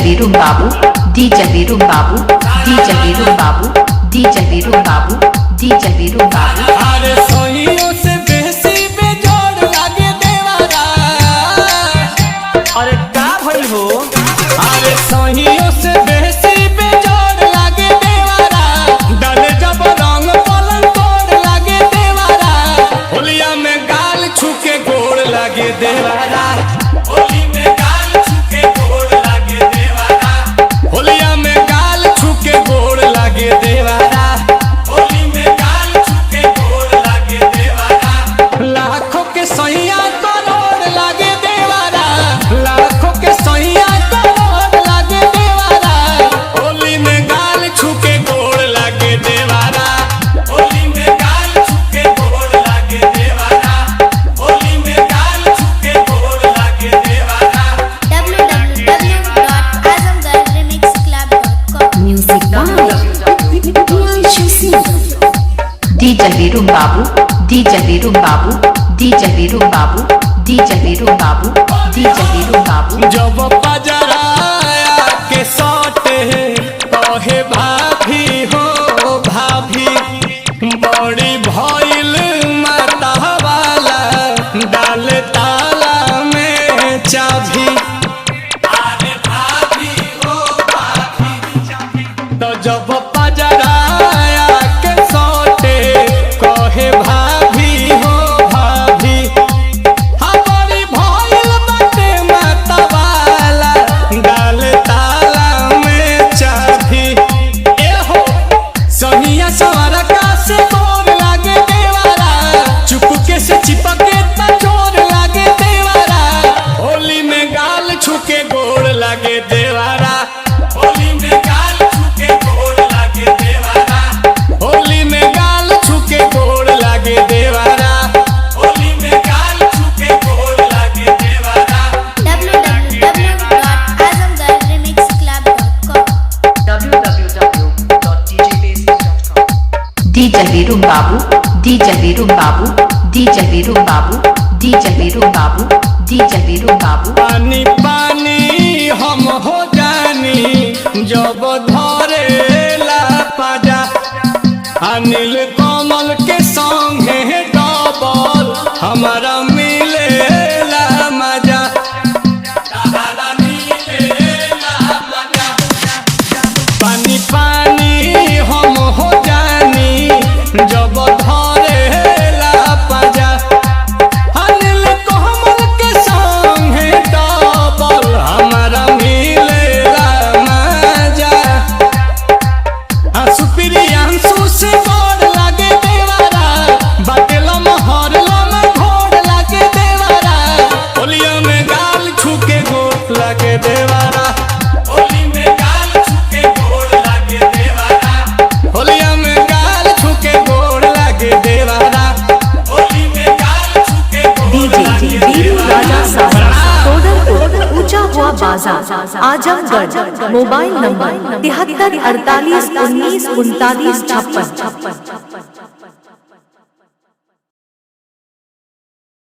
Virum Babu, DJ Virum Babu, DJ Virum Babu, DJ Virum Babu, DJ Virum Babu। अरे सोहियों से बेसी बेजोड़ लागे देवारा। अरे का भइल हो? अरे सोहियों से बेसी बेजोड़ लागे देवारा। डाले जब रंग पलंग तोड़ लागे देवारा। होलिया में गाल छुके गोड़ लागे देवारा। होली में गाल छुके गोड़ लागे देवारा। होलिया में गाल छुके गोड़ लागे देवारा। होली में गाल छुके गोड़ लागे देवारा। लाखों के सैया करोड़ लागे देवारा। लाखों के सैया करोड़ लागे देवारा। होली में गाल छुके गोड़ लागे देवारा। होली में गाल छुके गोड़ लागे देवारा। होली में गाल छुके गोड़ लागे देवारा। www.azamgarremixclub.com Music by DJ Virum Babu, DJ Virum Babu, DJ Virum Babu, DJ Virum Babu, DJ Virum Babu। जब पजराया के सौटे कहे भाभी हो भाभी। बड़ी भइल माता वाला डाल ताला में चाभी। अरे भाभी हो भाभी। तो जब पजराया के सौटे कहे भाभी हो भाभी। हमारी भइल बाटे माता वाला डाल ताला में चाभी। ए हो सहिया सवारा का से तोड़ लागे देवारा। चुपके से चिपके त चोर लागे देवारा। होली में गाल छुके गोड़ लागे देवारा। होली में गाल छुके गोड़ लागे देवारा। होली में गाल छुके गोड़ लागे देवारा। होली में गाल छुके गोड़ लागे देवारा। www.azamgarremixclub.com DJ Virum Babu, DJ Virum Babu, DJ Virum Babu, DJ Virum Babu, DJ Virum Babu। पानी पानी हम हो जानी जब धरे ला पाजा। अनिल कमल के संगे डबल हमारा मिले ला मजा। तारा मिलेला मजा। पानी पानी हम हो जानी जब धरे ला पाजा। अनिल कमल के संगे डबल हमारा मिलेला मजा। सुप्रियांशु से गोड़ लागे देवारा। बाटेला महर लम घोड़ लागे देवारा। होलिया में गाल छुके गोड़ लागे देवारा। होली में गाल छुके गोड़ लागे देवारा। होलिया में गाल छुके गोड़ लागे देवारा। होली में गाल छुके गोड़ DJ लागे वीरू राजा सासा टोडरपुर ऊंचा हुआ बाजार आजमगढ़। Mobile number 73 48 19 39 56।